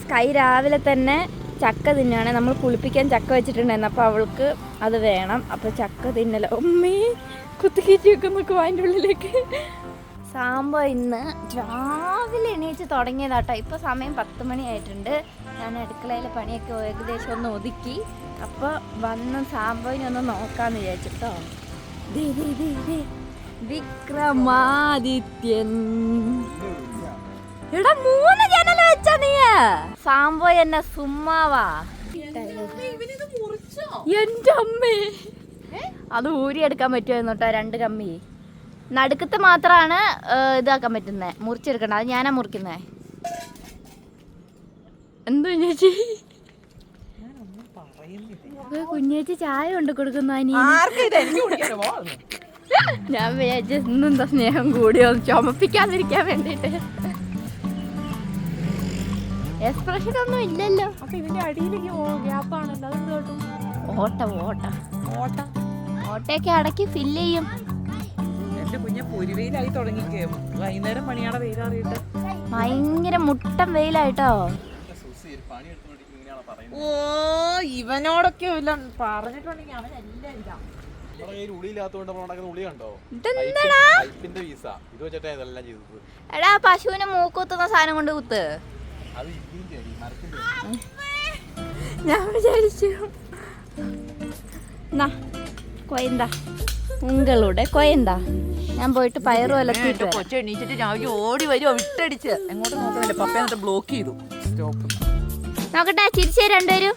Sky രാവിലെ തന്നെ ചക്ക തിന്നാണ്. നമ്മൾ കുളിപ്പിക്കാൻ ചക്ക വെച്ചിട്ടുണ്ടായിരുന്നു, അപ്പോൾ അവൾക്ക് അത് വേണം. അപ്പോൾ ചക്ക തിന്നല ഉമ്മീ കുത്തിക്കയറ്റി വെക്കുന്നൊക്കെ അതിൻ്റെ ഉള്ളിലേക്ക്. സാമ്പോ ഇന്ന് രാവിലെ എണീച്ച് തുടങ്ങിയതാട്ടോ. ഇപ്പോൾ സമയം 10 മണിയായിട്ടുണ്ട്. ഞാൻ അടുക്കളയിലെ പണിയൊക്കെ ഏകദേശം ഒന്ന് ഒതുക്കി. അപ്പോൾ വന്ന് സാമ്പോയിനെ ഒന്ന് നോക്കാമെന്ന് വിചാരിച്ചിട്ടോ. വിക്രമാദിത്യൻ എടാ 3 ജനൽ വെച്ചാ നീ. സാമ്പോ എന്നെ സുമ്മാവാ. എന്റെ അമ്മേ, അത് ഊരിയെടുക്കാൻ പറ്റുമായിരുന്നു കേട്ടോ. 2 കമ്പി നടുക്കത്ത് മാത്രമാണ് ഇതാക്കാൻ പറ്റുന്നത്, മുറിച്ചെടുക്കണ്ട. അത് ഞാനാ മുറിക്കുന്നേ. എന്തോ ചേച്ചി കുഞ്ഞേച്ചി ചായ കൊണ്ട് കൊടുക്കുന്ന ഞാൻ വിചാരിച്ചു ഇന്നെന്താ സ്നേഹം കൂടിയോ ചുമപ്പിക്കാതിരിക്കാൻ വേണ്ടിട്ട്. എക്സ്പ്രഷൻ ഒന്നും ഇല്ലല്ലോ. ഓട്ടയൊക്കെ അടക്കി ഫില്ല് ചെയ്യും. ഭയങ്കര മുട്ടൻ വെയിലായിട്ടോ. ഓ ഇവനോടൊക്കെ പറഞ്ഞിട്ടുണ്ടെങ്കിൽ അവനെല്ലാം എടാ പശുവിനെ മൂക്കുത്തുന്ന സാധനം കൊണ്ട് കുത്ത്. ഞാൻ വിചാരിച്ചു കൊയന്താ ഉങ്ങളുടെ കൊയന്താ. ഞാൻ പോയിട്ട് പയറ് വലത്തിട്ട് കൊച്ചെണീച്ചിട്ട് രാവിലെ ഓടി വരുമോ വിട്ടടിച്ച് എങ്ങോട്ട് നോക്കണില്ല. പപ്പ എന്നിട്ട് ബ്ലോക്ക് ചെയ്തു. സ്റ്റോപ്പ് നോക്കട്ടെ ചിരിച്ചേ രണ്ടുപേരും.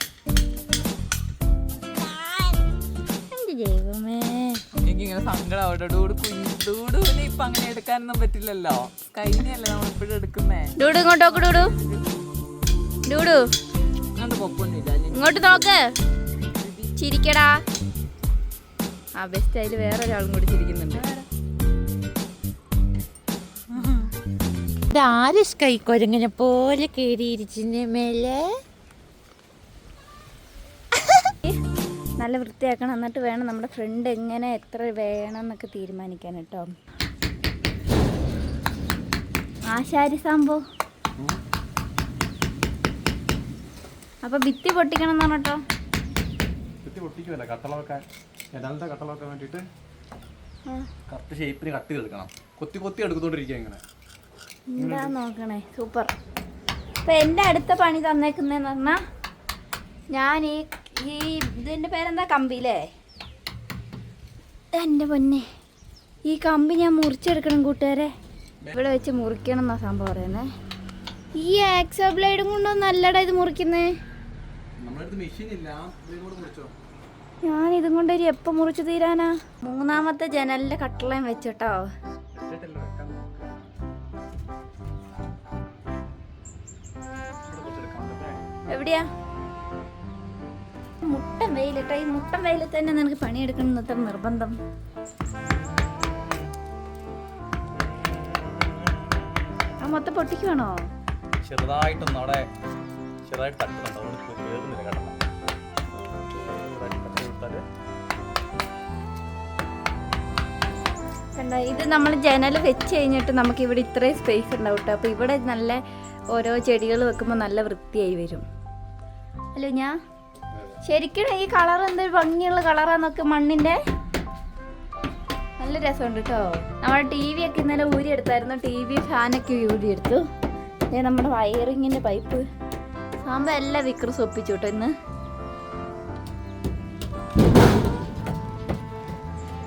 എനിക്കിങ്ങനെ സങ്കടം. ഡൂഡുവിനെ ഇപ്പൊ അങ്ങനെ എടുക്കാനൊന്നും പറ്റില്ലല്ലോ. കഴിഞ്ഞല്ലേ നമ്മൾ ഇപ്പോഴും എടുക്കുന്നേ. ഡൂഡു ഇങ്ങോട്ട് നോക്ക്. ഡൂഡു അങ്ങനത്തെ പൊപ്പൊന്നുമില്ല. ഇങ്ങോട്ട് നോക്ക്. ചിരിക്കടാ. ആ ബെസ്റ്റ്. അതിൽ വേറൊരാളും കൂടി ചിരിക്കുന്നുണ്ട്. ആര് കൈക്കൊരങ്ങനെ പോലെ കേറിയിരിച്ചിന്റെ മേലെ. നല്ല വൃത്തിയാക്കണം. എന്നിട്ട് വേണം നമ്മുടെ ഫ്രണ്ട് എങ്ങനെ എത്ര വേണം എന്നൊക്കെ തീരുമാനിക്കാൻ കേട്ടോ. ആശാരി സംഭവം. അപ്പൊ ഭിത്തി പൊട്ടിക്കണം എന്ന് പറഞ്ഞോ. ഭിത്തി പൊട്ടിക്കുമല്ല, കട്ടളവെക്കാൻ ജനലിന്റെ കട്ടളവെക്കാൻ വേണ്ടിട്ട് കറക്റ്റ് ഷേപ്പിന് കട്ട് ചെയ്തെടുക്കണം. കൊത്തി എടുത്തോണ്ടിരിക്കുക ഇങ്ങനെ. എന്താ നോക്കണേ. സൂപ്പർ. അപ്പൊ എൻ്റെ അടുത്ത പണി തന്നേക്കുന്നതെന്ന് പറഞ്ഞാൽ ഞാൻ ഈ ഇതിൻ്റെ പേരെന്താ, കമ്പിയില്ലേ? എൻ്റെ പൊന്നെ, ഈ കമ്പി ഞാൻ മുറിച്ചെടുക്കണം കൂട്ടുകാരെ. ഇവിടെ വെച്ച് മുറിക്കണം എന്നാ സംഭവം പറയുന്നത്. ഈ ആക്സോ ബ്ലേഡും കൊണ്ടൊന്നും അല്ലടാ ഇത് മുറിക്കുന്നേ. ഞാൻ ഇതും കൊണ്ടൊരു എപ്പം മുറിച്ചു തീരാനാ. 3ാമത്തെ ജനലിൻ്റെ കട്ടളയും വെച്ചിട്ടോ. എവിടെയാ? മുട്ടൻ വെയിലിട്ടോ. ഈ മുട്ടൻ വെയിലിൽ തന്നെ നിനക്ക് പണിയെടുക്കണം എന്നത്ര നിർബന്ധം. ആ മൊത്തം പൊട്ടിക്കുവാണോ? ചെറുതായിട്ടൊന്നും അവിടെ ചെറുതായിട്ട് തട്ടുന്നുണ്ടോ. കണ്ടോ, ഇത് നമ്മൾ ജനൽ വെച്ച് കഴിഞ്ഞിട്ട് നമുക്ക് ഇവിടെ ഇത്രയും സ്പേസ് ഉണ്ടാവും കേട്ടോ. അപ്പോൾ ഇവിടെ നല്ല ഓരോ ചെടികൾ വെക്കുമ്പോൾ നല്ല വൃത്തിയായി വരും. അല്ലോ ഞാൻ ശരിക്കും ഈ കളർ എന്തൊരു ഭംഗിയുള്ള കളറാന്നൊക്കെ. മണ്ണിൻ്റെ നല്ല രസമുണ്ട് കേട്ടോ. നമ്മുടെ TV ഒക്കെ ഇന്നലെ ഊരിയെടുത്തായിരുന്നു. TV ഫാനൊക്കെ ഊരിയെടുത്തു. നമ്മുടെ വയറിങ്ങിൻ്റെ പൈപ്പ് സാമ്പ എല്ലാം വിക്രസ് ഒപ്പിച്ചു കേട്ടോ ഇന്ന്.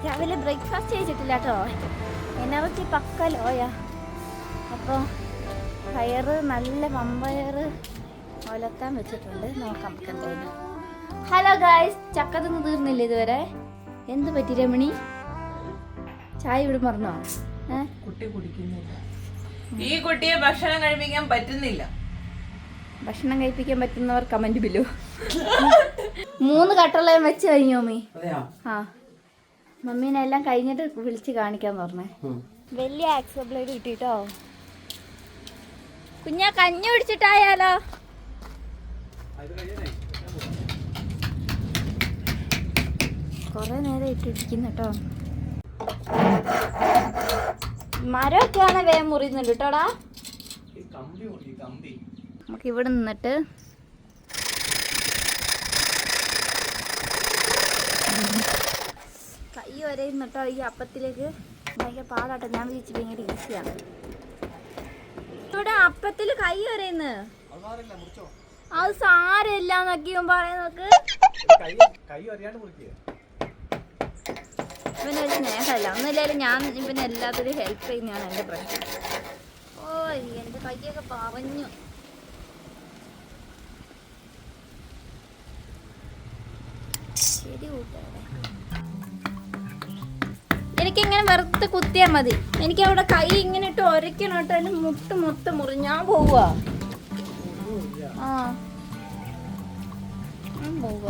രാവിലെ ബ്രേക്ക്ഫാസ്റ്റ് കഴിച്ചിട്ടില്ല കേട്ടോ. എനർജി പക്ക ലോയാ. അപ്പോൾ പയറ് നല്ല വമ്പയറ് ഒലത്താൻ വെച്ചിട്ടുണ്ട്. നോക്കാം നമുക്ക് എന്തായാലും. ഹലോ ഗായ്സ്, ചക്ക തിന്ന് തീർന്നില്ല ഇതുവരെ. എന്ത് പറ്റി രമണി? ചായ ഇവിടെ മറന്നോ? കുട്ടി കുടിക്കുന്നില്ല. ഈ കുട്ടിയെ ഭക്ഷണം കഴിപ്പിക്കാൻ പറ്റുന്നില്ല. ഭക്ഷണം കഴിപ്പിക്കാൻ പറ്റുന്നവർ കമന്റ് ബിലോ. 3 കട്ടളയും വെച്ച് കഴിഞ്ഞു മമ്മി. ആ മമ്മീനെ എല്ലാം കഴിഞ്ഞിട്ട് വിളിച്ച് കാണിക്കാന്ന് പറഞ്ഞേ. വലിയ ആക്സോ ബ്ലേഡ് കിട്ടിട്ടോ. കുഞ്ഞാ കഞ്ഞി പിടിച്ചിട്ടായാലോ? കൊറേ നേരം ഇട്ടിരിക്കുന്നു കേട്ടോ. മരമൊക്കെയാണ് വേഗം മുറിയുന്നുണ്ട് കേട്ടോടാ. നമുക്ക് ഇവിടെ നിന്നിട്ട് കൈ വരെ നിന്നിട്ടോ ഈ അപ്പത്തിലേക്ക് ഭയങ്കര പാടാട്ടോ. ഞാൻ വിചാരിച്ചു ഭയങ്കര ഈസിയാണ്. ഇവിടെ അപ്പത്തിൽ കൈ വരെയുന്ന് അത് സാരമില്ല എന്നൊക്കെയും പറയാൻ നോക്ക്. ഇവന് ഒരു സ്നേഹമല്ല. ഒന്നുമില്ലാലും ഞാൻ ഇവന് എല്ലാത്തിനും ഹെൽപ്പ് ചെയ്യുന്നതാണ് എൻ്റെ പ്രശ്നം. ഓ എൻ്റെ കൈയൊക്കെ പറഞ്ഞു. ശരി കൂട്ടുകാരെ, എനിക്കിങ്ങനെ വെറുതെ കുത്തിയാൽ മതി. എനിക്ക് അവിടെ കൈ ഇങ്ങനെ ഇട്ട് ഒരയ്ക്കണം കേട്ടോ. എൻ്റെ മുട്ട് മൊത്തം മുറിഞ്ഞാൻ പോവുക. ആ പോവുക.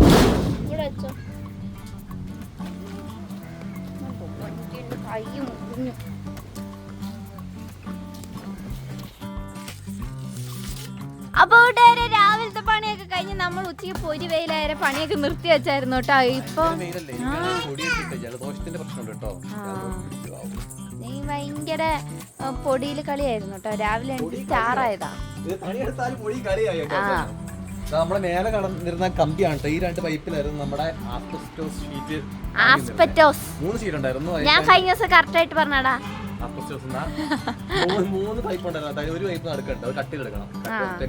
ഇവിടെ വെച്ചോ. കൈ മുറിഞ്ഞു. അപ്പൊ കൂട്ടുകാരെ, രാവിലത്തെ പണിയൊക്കെ കഴിഞ്ഞ് നമ്മൾ ഉച്ചയ്ക്ക് പൊരി വെയിലായ പണിയൊക്കെ നിർത്തി വെച്ചായിരുന്നു കേട്ടോ. ഇപ്പൊ നീ ഭയങ്കര പൊടിയിൽ കളിയായിരുന്നു കേട്ടോ. രാവിലെ എനിക്ക് സ്റ്റാറായതാ. നമ്മളെ നേരെ കടന്നിരുന്ന കമ്പിയാണ് ഈ 2 പൈപ്പിലായിരുന്നു നമ്മുടെ ആസ്ബസ്റ്റോസ് ഷീറ്റ്. ആസ്പെറ്റോസ് 3 ഷീറ്റ് ഉണ്ടായിരുന്നു. ഞാൻ കഴിഞ്ഞ ദിവസം കറക്റ്റ് ആയിട്ട് പറഞ്ഞടാ. 3 പൈപ്പ് ഉണ്ടായിരുന്നു. ഒരു പൈപ്പ് നടക്കണ്ട, ഒരു കട്ടി എടുക്കണം.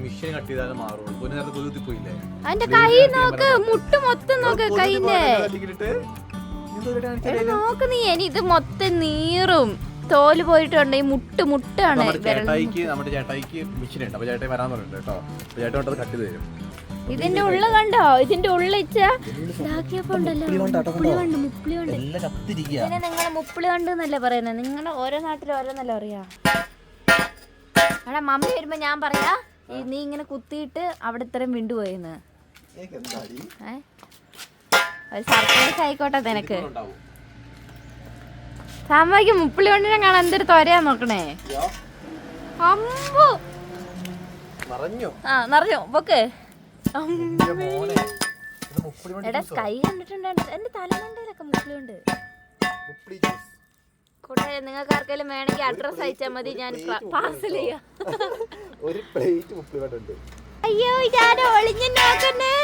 മെഷീൻ കട്ട് ചെയ്താലും മാറുള്ളൂ. ഒരു നേരത്തെ കുതി പോയില്ലേ. അതിന്റെ കൈ നോക്ക്, മുട്ട് മൊത്തം നോക്ക് കൈന്റെ. നോക്ക് നീ, ഇനി ഇത് മൊത്തം നീറും. തോല് പോയിട്ടുണ്ട്. ഈ മുട്ടാണ്. നമ്മുടെ ചേട്ടായിക്ക് മെഷീൻ ഉണ്ട്. അപ്പൊ ചേട്ടായി വരാൻ പറഞ്ഞിട്ടുണ്ട് കേട്ടോ. ചേട്ടൻ കട്ട് ചെയ്ത് തരും. ഇതിന്റെ ഉള്ള കണ്ടോ? ഇതിന്റെ ഉള്ളിച്ച ഇതാക്കിയപ്പോ ഉണ്ടല്ലോ മുപ്പിളി കണ്ട്. ഇതിനെ നിങ്ങള് മുപ്പിളി കണ്ട് എന്നല്ലേ പറയുന്നത്. നിങ്ങള് ഓരോ നാട്ടിലും ഓരോന്നല്ല പറയാ. എടാ മമ്മി വരുമ്പോ ഞാൻ പറയാ നീ ഇങ്ങനെ കുത്തിയിട്ട് അവിടെ ഇത്രയും വിണ്ടുപോയെന്ന്. ഒരു സർപ്രൈസ് ആയിക്കോട്ടെ നിനക്ക്. സാമ്പയ്ക്ക് മുപ്പിളി കൊണ്ടിനെ കാണാൻ എന്തൊരു തൊരയാ നോക്കണേ. അമ്പു നിറഞ്ഞു പൊക്ക്. എടാ കൈ കണ്ടിട്ടുണ്ട്. എന്റെ തലമണ്ടയിലൊക്കെ മുപ്പിളിയുണ്ട്. കൂട്ടുകാരെ, നിങ്ങൾക്ക് ആർക്കെങ്കിലും വേണമെങ്കിൽ അഡ്രസ് അയച്ചാൽ മതി, ഞാൻ പാർസൽ ചെയ്യാം. അയ്യോ ഇതാരോ ഒളിഞ്ഞു നോക്കണേ.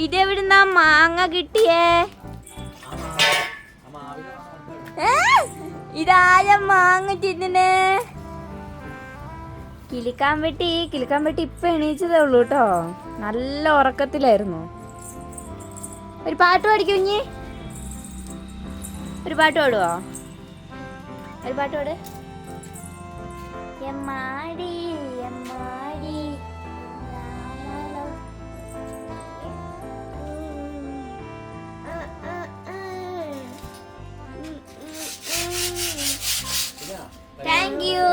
ഇതെവിടുന്നാ മാങ്ങ കിട്ടിയേ? ഇതായ മാങ്ങ തിന്നേ? കിളിക്കാൻ വെട്ടി ഇപ്പൊ എണീച്ചതേ ഉള്ളൂ കേട്ടോ. നല്ല ഉറക്കത്തിലായിരുന്നു. ഒരു പാട്ട് പാടിക്കോ കുഞ്ഞി. ഒരു പാട്ട് പാടുവോ? ഒരു പാട്ട് പാട്. എമ്മാടി എമ്മാടി താങ്ക് യു.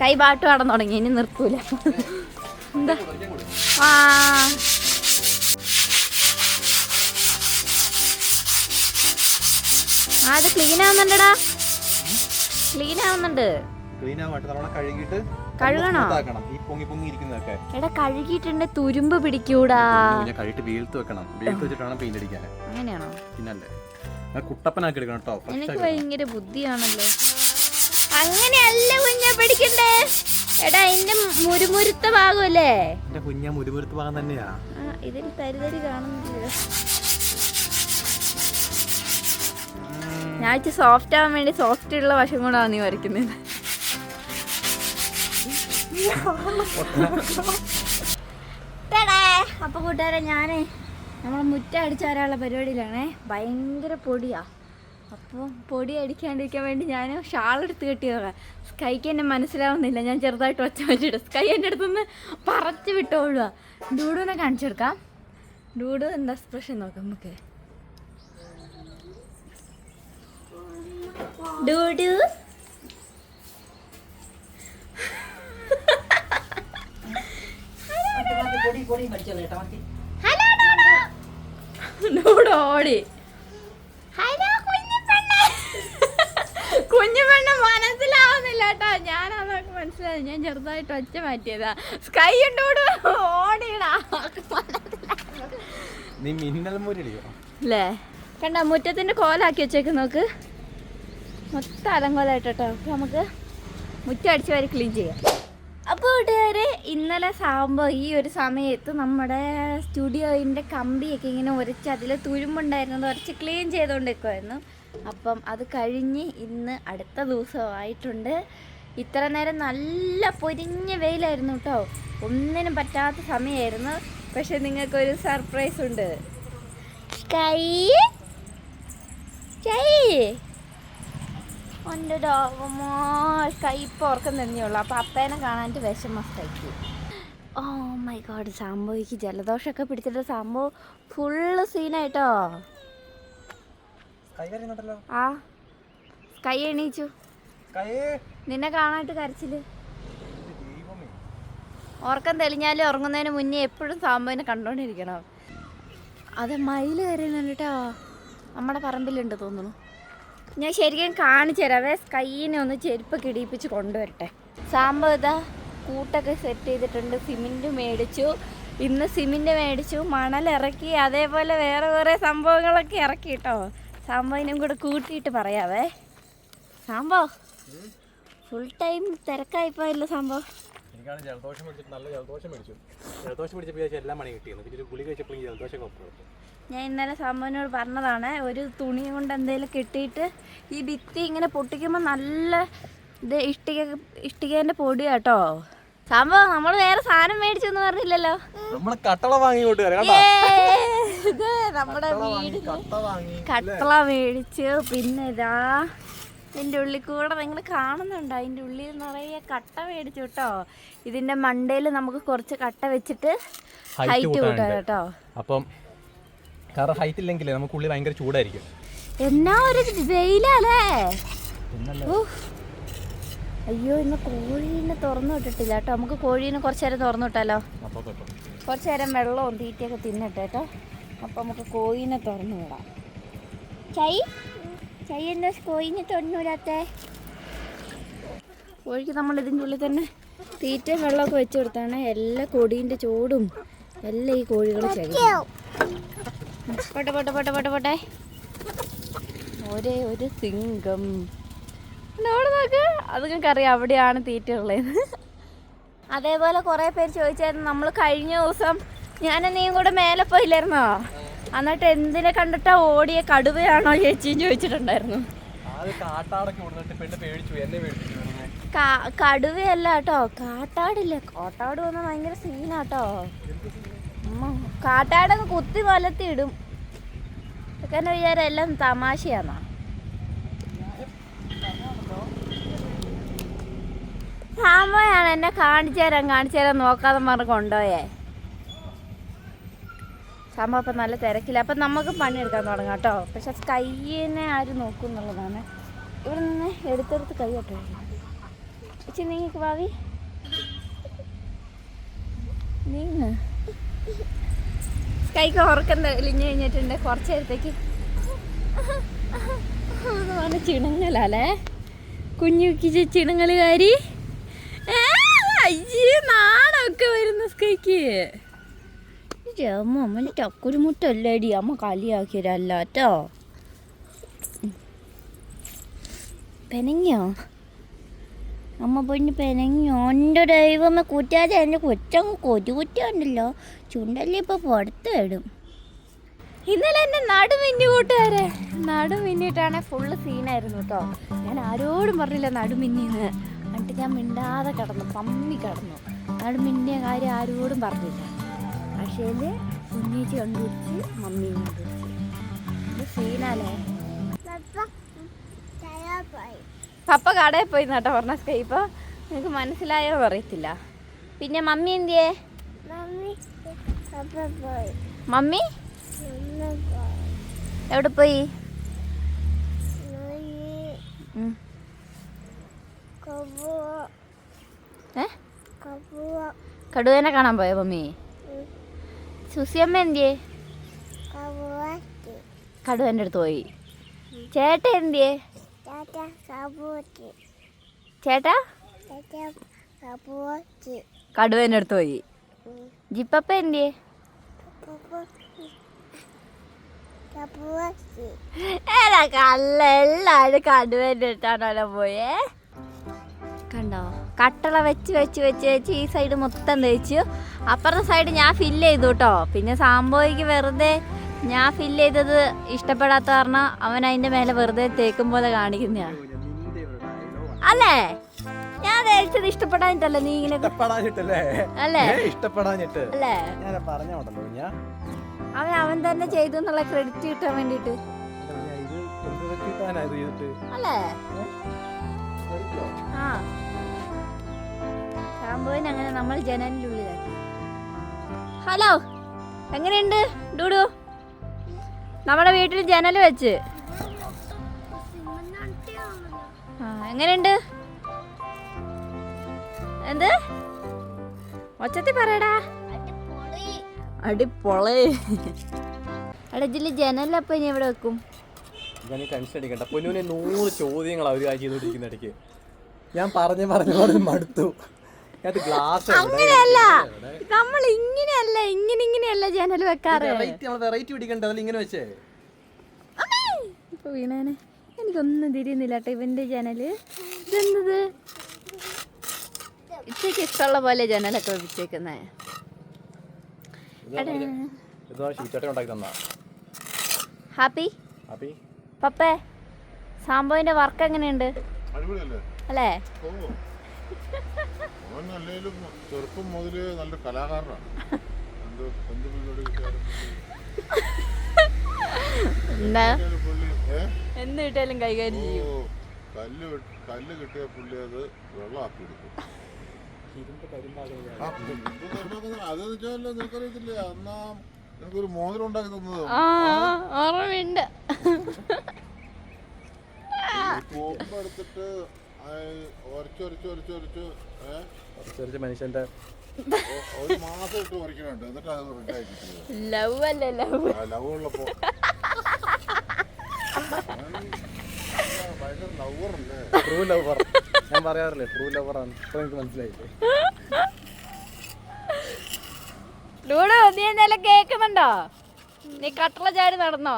കൈ പാട്ട് പാടാൻ തുടങ്ങി. ഇനി നിർത്തൂല. എന്താ അത് ക്ലീൻ ആവുന്നുണ്ടടാ. ക്ലീൻ ആവുന്നുണ്ട്. കഴുകണോ? എടാ കഴുകിയിട്ടുണ്ട്. തുരുമ്പ് പിടിക്കൂടാ. അങ്ങനെയാണോ? കുട്ടപ്പനാക്കി എടുക്കണം കേട്ടോ. എനിക്ക് ഭയങ്കര ബുദ്ധിയാണല്ലോ. അങ്ങനെയല്ല കുഞ്ഞ പിടിക്കണ്ടേ. എടാ ഇതിന്റെ മുരുമുരുത്ത ഭാഗമല്ലേ? മുരുമുരുത്ത ഭാഗം തന്നെയാ. ഇതിൽ തരിതരി കാണുന്നില്ല. ഞാൻ സോഫ്റ്റ് ആവാൻ വേണ്ടി സോഫ്റ്റ് ഉള്ള വശം കൊണ്ടാണ് നീ വരയ്ക്കുന്നത്. അപ്പൊ കൂട്ടുകാരെ, ഞാനേ നമ്മളെ മുറ്റം അടിച്ചു വരാനുള്ള പരിപാടിയിലാണേ. ഭയങ്കര പൊടിയാ. അപ്പോൾ പൊടി അടിക്കാണ്ടിരിക്കാൻ വേണ്ടി ഞാൻ ഷാളെടുത്ത് കെട്ടിയതാണ്. സ്കൈക്ക് എന്നെ മനസ്സിലാവുന്നില്ല. ഞാൻ ചെറുതായിട്ട് ഒച്ച വെച്ചിട്ട് സ്കൈ എൻ്റെ അടുത്തുനിന്ന് പറച്ച് വിട്ടോളുക. ഡൂഡുവിനെ കാണിച്ചെടുക്കാം. ഡൂഡു എന്താ എക്സ്പ്രഷൻ നോക്കാം നമുക്ക്. ഡൂഡു ഡൂഡു ഓടി. കുഞ്ഞു പെണ്ണ് മനസ്സിലാവുന്നില്ല കേട്ടോ. ഞാനതൊക്കെ മനസ്സിലായി. ഞാൻ ചെറുതായിട്ട് ഒച്ച മാറ്റിയതാ. സ്കൈ ഉണ്ടോട് ഓടിയിടാ. അല്ലേ കണ്ട മുറ്റത്തിന്റെ കോലാക്കി വെച്ചേക്ക് നോക്ക്. മൊത്തം അലങ്കോലായിട്ട് കേട്ടോ. അപ്പൊ നമുക്ക് മുറ്റം അടിച്ച് വരെ ക്ലീൻ ചെയ്യാം. അപ്പോൾ കൂട്ടുകാരെ, ഇന്നലെ സാമ്പോ ഈ ഒരു സമയത്ത് നമ്മുടെ സ്റ്റുഡിയോയിൻ്റെ കമ്പിയൊക്കെ ഇങ്ങനെ ഉരച്ച് അതിൽ തുരുമ്പുണ്ടായിരുന്നത് ഉരച്ച് ക്ലീൻ ചെയ്തുകൊണ്ടിരിക്കുമായിരുന്നു. അപ്പം അത് കഴിഞ്ഞ് ഇന്ന് അടുത്ത ദിവസമായിട്ടുണ്ട്. ഇത്ര നേരം നല്ല പൊരിഞ്ഞ വെയിലായിരുന്നു കേട്ടോ, ഒന്നിനും പറ്റാത്ത സമയമായിരുന്നു. പക്ഷെ നിങ്ങൾക്കൊരു സർപ്രൈസ് ഉണ്ട്. സ്കൈ എൻ്റെ ഡോഗമോ സ്കൈ ഇപ്പോൾ ഉറക്കം തന്നെയുള്ളൂ. അപ്പോൾ അപ്പേനെ കാണാനായിട്ട് വിഷമം സ്കൈക്ക്. ഓ മൈ ഗോഡ്, സാമ്പോയ്ക്ക് ജലദോഷമൊക്കെ പിടിച്ചിട്ട് സാമ്പോ ഫുള്ള് സീനായിട്ടോ. ആ സ്കൈ എണീച്ചു, നിന്നെ കാണാനായിട്ട് കരച്ചില്. ഉറക്കം തെളിഞ്ഞാലും ഉറങ്ങുന്നതിന് മുന്നേ എപ്പോഴും സാമ്പോനെ കണ്ടോണ്ടിരിക്കണം. അത് മയില് കരയുന്നുണ്ട് കേട്ടോ, നമ്മുടെ പറമ്പിലുണ്ട് തോന്നുന്നു. ഞാൻ ശരിക്കും കാണിച്ചു തരാവേ. സ്കൈനെ ഒന്ന് ചെരുപ്പൊക്കെ ഇടിയിപ്പിച്ച് കൊണ്ടുവരട്ടെ. സാമ്പോ ഇതാ കൂട്ടൊക്കെ സെറ്റ് ചെയ്തിട്ടുണ്ട്. സിമെൻറ്റ് മേടിച്ചു, ഇന്ന് സിമെൻറ്റ് മേടിച്ചു, മണലിറക്കി, അതേപോലെ വേറെ കുറേ സംഭവങ്ങളൊക്കെ ഇറക്കി കേട്ടോ. സാമ്പോയിനും കൂടെ കൂട്ടിയിട്ട് പറയാവേ. സാമ്പോ ഫുൾ ടൈം തിരക്കായിപ്പോയല്ലോ സാമ്പോ. എനിക്കാണ് ജലദോഷം പിടിച്ചിട്ട് നല്ല ജലദോഷം പിടിച്ചു. ജലദോഷം പിടിച്ചപ്പോൾ എല്ലാം മണി കിട്ടിയിരുന്നു. പിന്നെ ഒരു ഗുളിക കഴിച്ചപ്പോൾ ഈ ജലദോഷം കൊടുത്തു. ഞാൻ ഇന്നലെ സാമ്പോനോട് പറഞ്ഞതാണ്, ഒരു തുണി കൊണ്ട് എന്തെങ്കിലും കെട്ടിയിട്ട് ഈ ഭിത്തി ഇങ്ങനെ പൊട്ടിക്കുമ്പോൾ നല്ല ഇത് ഇഷ്ടികേൻ്റെ പൊടി കേട്ടോ. സാമ്പോ നമ്മൾ വേറെ സാധനം മേടിച്ചെന്ന് പറഞ്ഞില്ലല്ലോ. നമ്മളെ കട്ടള വാങ്ങി ഇത് നമ്മുടെ വീട് കട്ടള മേടിച്ചു. പിന്നെ ഇതാ ഇതിൻ്റെ ഉള്ളിൽ കൂടെ നിങ്ങൾ കാണുന്നുണ്ടോ, അതിൻ്റെ ഉള്ളിൽ നിറയെ കട്ട മേടിച്ചു കേട്ടോ. ഇതിൻ്റെ മണ്ടയിൽ നമുക്ക് കുറച്ച് കട്ട വെച്ചിട്ട് ഹൈറ്റ് കൂട്ടാം കേട്ടോ. അപ്പം കാരണം ഹൈറ്റ് ഇല്ലെങ്കിൽ നമുക്ക് ഉള്ളിൽ ഭയങ്കര ചൂടായിരിക്കും. എന്നാ ഒരു വെയിലല്ലേ. അയ്യോ, ഇന്ന് കോഴീനെ തുറന്നു വിട്ടിട്ടില്ല കേട്ടോ. നമുക്ക് കോഴീനെ കുറച്ച് നേരം തുറന്നു വിട്ടാലോ. കുറച്ച് നേരം വെള്ളവും തീറ്റയൊക്കെ തിന്നിട്ട് കേട്ടോ. അപ്പം നമുക്ക് കോഴീനെ തുറന്നു വിടാം. ചൈ എന്താ കോഴീനെ തുറന്നു വിടാത്തേ? കോഴിക്ക് നമ്മൾ ഇതിൻ്റെ ഉള്ളിൽ തന്നെ തീറ്റയും വെള്ളമൊക്കെ വെച്ച് കൊടുത്താണ്. എല്ലാ കൊടീൻ്റെ ചോടും എല്ലാം ഈ കോഴികൾ ചെയ്യും. പോട്ടെ ഒരേ ഒരു സിംഗം അവിടെ നോക്ക്. അത് നിങ്ങൾക്കറിയാം അവിടെയാണ് തീറ്റ ഉള്ളത്. അതേപോലെ കുറേ പേര് ചോദിച്ചായിരുന്നു, നമ്മൾ കഴിഞ്ഞ ദിവസം ഞാനെന്നെയും കൂടെ മേലെ പോയില്ലായിരുന്നോ, എന്നിട്ട് എന്തിനെ കണ്ടിട്ടാ ഓടിയ, കടുവയാണോ ചേച്ചിയും ചോദിച്ചിട്ടുണ്ടായിരുന്നു. കടുവയല്ല കേട്ടോ, കാട്ടാടില്ലേ. കാട്ടാട് വന്നാൽ ഭയങ്കര സീനാട്ടോ. കാട്ടാടങ്ങ് കുത്തി വലത്തി ഇടും. ഒക്കെ വിചാരം എല്ലാം തമാശയാണോ. സാമ്പോയാണ് എന്നെ കാണിച്ചു തരാൻ നോക്കാതെ പറഞ്ഞ് കൊണ്ടുപോയേ. സാമ്പോ അപ്പം നല്ല തിരക്കില്ല. അപ്പം നമുക്ക് പണിയെടുക്കാൻ തുടങ്ങാം കേട്ടോ. പക്ഷെ കയ്യിനെ ആരും നോക്കും എന്നുള്ളതാണ്. ഇവിടെ നിന്ന് എടുത്തെടുത്ത് കൈ കേട്ടോ. ചേച്ചി നീങ്ങി ഭാവി നീങ്ങ്. കൈക്ക് ഉറക്കം തെളിഞ്ഞ് കഴിഞ്ഞിട്ടുണ്ട്. കുറച്ച് നേരത്തേക്ക് പറഞ്ഞ ചിണുങ്ങലല്ലേ കുഞ്ഞുക്കി ചിണുങ്ങലുകാരി. അയ്യേ, നാണൊക്കെ വരുന്നു സ്കൈക്ക്. അമ്മ ചക്കുരുമുട്ടല്ലേടി, അമ്മ കളിയാക്കിയതല്ല കേട്ടോ. പെനങ്ങിയോ അമ്മ പൊന്ന്, പെനങ്ങിയോ? എൻ്റെ ദൈവമേ, കുറ്റാതെ എൻ്റെ കൊച്ചങ്ങ് കൊതുകുറ്റുണ്ടല്ലോ. ചുണ്ടല്ലേ ഇപ്പോൾ പുറത്ത് ഇടും. ഇന്നലെ എൻ്റെ നടുമിന്നി കൂട്ടുകാരെ, നടുമിന്നിട്ടാണ് ഫുള്ള് സീനായിരുന്നു കേട്ടോ. ഞാൻ ആരോടും പറഞ്ഞില്ല നടുമിന്നിന്ന്. എന്നിട്ട് ഞാൻ മിണ്ടാതെ കിടന്നു, പമ്മി കിടന്നു. നടുമിന്നിയ കാര്യം ആരോടും പറഞ്ഞില്ല. പക്ഷേ കുഞ്ഞേച്ചി കണ്ടുപിടിച്ച്, മമ്മിയും കണ്ടുപിടിച്ച്. ഇത് സീനല്ലേ. പപ്പ കടയിൽ പോയി കേട്ടോ പറഞ്ഞ സ്കൈ. ഇപ്പോൾ നിങ്ങൾക്ക് മനസ്സിലായോ അറിയത്തില്ല. പിന്നെ മമ്മി എന്തിയേ? മമ്മി എവിടെ പോയി? കടുവേനെ കാണാൻ പോയോ മമ്മി? സുസിയമ്മ എന്തിയേ? കടുവേൻ്റെ അടുത്ത് പോയി. ചേട്ട എന്തിയേ? ചേട്ടാ കടുവേൻ്റെ അടുത്ത് പോയി. ജിപ്പപ്പ എന്തിയേ? കള്ള എല്ലാരും കടുവേൻ്റെ അടുത്താണല്ലോ പോയേ. കണ്ടോ? കട്ടള വെച്ച് വെച്ച് വെച്ച് വെച്ച് ഈ സൈഡ് മൊത്തം തേച്ചു. അപ്പുറത്തെ സൈഡ് ഞാൻ ഫില്ല് ചെയ്തു കേട്ടോ. പിന്നെ സാമ്പോയ്ക്ക് വെറുതെ ഞാൻ ഫില്ല് ചെയ്തത് ഇഷ്ടപ്പെടാത്ത കാരണം അവൻ അതിൻ്റെ മേലെ വെറുതെ തേക്കും പോലെ കാണിക്കുന്ന അല്ലേ. ഞാൻ തേച്ചത് ഇഷ്ടപ്പെടാഞ്ഞിട്ടല്ലേ നീ ഇങ്ങനെ അല്ലേ അല്ലേ. അവൻ തന്നെ ചെയ്തു എന്നുള്ള ക്രെഡിറ്റ് കിട്ടാൻ വേണ്ടിട്ട് അല്ലേ. ആ സാമ്പോയിന് അങ്ങനെ നമ്മൾ ജനലിനുള്ളിലാക്കി. ഹലോ, എങ്ങനെയുണ്ട് ഡൂഡു? നമ്മുടെ വീട്ടിൽ ജനൽ വെച്ച് എങ്ങനെയുണ്ട്? എന്ത് ഒച്ചത്തി പറയടാ. അടിപൊളി. എടാ ഇതില് ജനലപ്പം ഇനി എവിടെ വെക്കും? ടെൻഷൻ അടിക്കണ്ട. പൊന്നുവിനെ 100 ചോദ്യങ്ങൾ അവർ ചെയ്തോണ്ടിരിക്കുന്ന ഇടയ്ക്ക് ഞാൻ പറഞ്ഞു മടുത്തു. ഗ്ലാസ് അങ്ങനെയല്ല, നമ്മൾ ഇങ്ങനെയല്ല ഇങ്ങനെയല്ല ജനൽ വെക്കാറ്. വെറൈറ്റി പിടിക്കണ്ട. അതിൽ ഇങ്ങനെ വെച്ചേ ഇപ്പൊ വീണേനെ എനിക്കൊന്നും തിരിയുന്നില്ല കേട്ടോ ഇവന്റെ ജനല്. ഇതെന്തത്? ഇച്ചക്ക് ഇഷ്ടമുള്ള പോലെ ജനലൊക്കെ വെച്ചേക്കുന്നേ. ഹാപ്പി പപ്പേ, സാമ്പോയിന്റെ വർക്ക് എങ്ങനെയുണ്ട് അല്ലേ? ചെറുപ്പം മുതല് നല്ല കലാകാരനാണ്. എന്ത് കിട്ടിയാലും കൈകാര്യം ചെയ്യും. കല്ല് കിട്ടിയ പുള്ളി അത് വെള്ളമാക്കി എടുക്കും. അതെന്ന് വെച്ചാൽ നിനക്കറിയത്തില്ല, എന്നാ എനിക്കൊരു മോതിരം ഉണ്ടാക്കി തന്നത് ഓർമ്മയുണ്ട്. കോപ്പ് എടുത്തിട്ട് ഒരച്ചൊരച്ച് മനുഷ്യന്റെ ഒരു മാസം ഇട്ട് ഒരിക്കലുണ്ട്. എന്നിട്ട് അത് റെഡായി കിട്ടിയത്. ലവ് അല്ലേ ലവ് ഉള്ളപ്പോ ഭയങ്കര ലവറല്ലേ. ട്രൂ ലവർ ഞാൻ പറയാറില്ലേ, ട്രൂ ലവറാണ്. ഇപ്പൊ എനിക്ക് മനസ്സിലായില്ലേ? ഡൂഡു, നീ എന്തെല്ലാം കേൾക്കുന്നുണ്ടോ? നീ കട്ടള ചാടി നടന്നോ?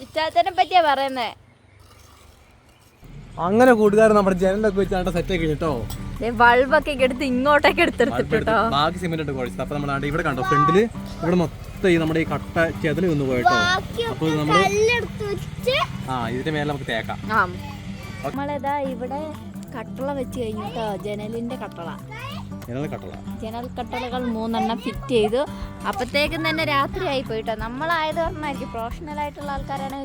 ഇച്ചാച്ചനെ പറ്റിയാ പറയുന്നേ. അങ്ങനെ കൂട്ടുകാരൻ നമ്മുടെ ജനലൊക്കെ വെച്ച് സെറ്റ് കേട്ടോ. ബൾബൊക്കെ എടുത്ത് ഇങ്ങോട്ടേക്ക് എടുത്തെടുത്തിട്ടോ. ബാക്കി സിമെന്റ് ഇട്ട് കുഴച്ചത്. അപ്പൊ നമ്മുടെ ഇവിടെ കണ്ടോ ഫ്രണ്ടില് ഇവിടെ മൊത്തം ഈ നമ്മുടെ ഈ കട്ട ചെതല് നിന്ന് പോയിട്ടോ. അപ്പൊ നമ്മള് ഇതിന്റെ മേലെ നമുക്ക് തേക്കാം. നമ്മളിതാ ഇവിടെ കട്ടള വെച്ച് കഴിഞ്ഞിട്ടോ. ജനലിന്റെ കട്ടള, ജനൽ കട്ടളകൾ 3 ഫിറ്റ് ചെയ്തു. അപ്പത്തേക്കും തന്നെ രാത്രി ആയി പോയിട്ടോ. നമ്മളായത് പറഞ്ഞായിരിക്കും, പ്രൊഫഷണൽ ആയിട്ടുള്ള ആൾക്കാരാണ്.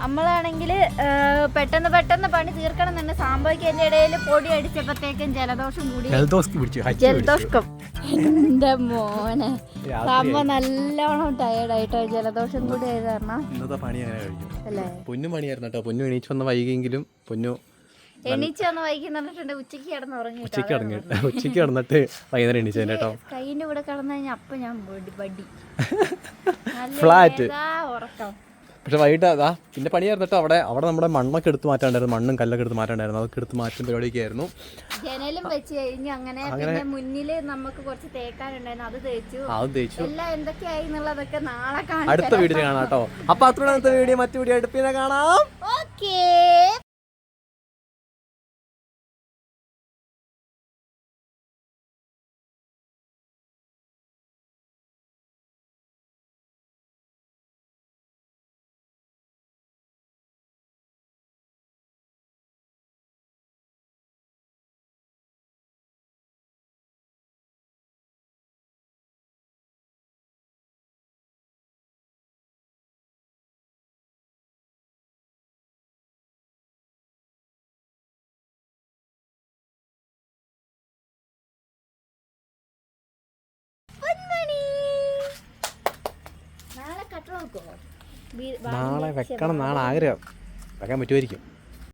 നമ്മളാണെങ്കിൽ പെട്ടെന്ന് പണി തീർക്കണം തന്നെ. സാമ്പോയ്ക്ക് എന്റെ ഇടയിൽ പൊടി അടിച്ചപ്പോഴത്തേക്കും ജലദോഷം കൂടി. ജലദോഷം എന്റെ മോനെ സാമ്പ നല്ലോണം ടയേർഡായിട്ടോ. ജലദോഷം കൂടി ആയത് കാരണം അല്ലേ. പൊന്നും പണിയായിരുന്നു കേട്ടോ. പൊന്നു എണീച്ച് വന്ന വൈകിയെങ്കിലും പൊന്നു എണീച്ച് വന്ന് വൈകുന്നിട്ടുണ്ട്. ഉച്ചക്ക് കിടന്ന് ഉറങ്ങി. ഉച്ചക്ക് കിടന്നിട്ട് വൈകുന്നേരം എണീച്ചു കേട്ടോ. കൈയിന്റെ കൂടെ കിടന്നു കഴിഞ്ഞാൽ അപ്പൊ ഞാൻ ബഡി ഫ്ലാറ്റ് ഉറക്കം. പക്ഷെ വൈകിട്ട് അതാ പിന്നെ പണിയായിരുന്നു കേട്ടോ. അവിടെ നമ്മുടെ മണ്ണൊക്കെ എടുത്ത് മാറ്റാണ്ടായിരുന്നു. മണ്ണും കല്ലൊക്കെ എടുത്ത് മാറ്റാണ്ടായിരുന്നു. അതൊക്കെ എടുത്ത് മാറ്റുന്ന പരിപാടിയൊക്കെ ആയിരുന്നു. ജനലും വെച്ച് കഴിഞ്ഞു. അങ്ങനെ പിന്നെ മുന്നില് നമുക്ക് കുറച്ച് തേക്കാനുണ്ടായിരുന്നു. അത് തേച്ചു. എല്ലാം എന്തൊക്കെയായി എന്നുള്ളതൊക്കെ നാളെ കാണാം. അടുത്ത വീഡിയോ കാണാം കേട്ടോ. അപ്പൊ അത്ര വീഡിയോ മറ്റു വീഡിയോ അടുപ്പിനെ കാണാം. ഓക്കേ. നാളെ വെക്കണം, നാളെ ആഗ്രഹം. വെക്കാൻ പറ്റുമായിരിക്കും.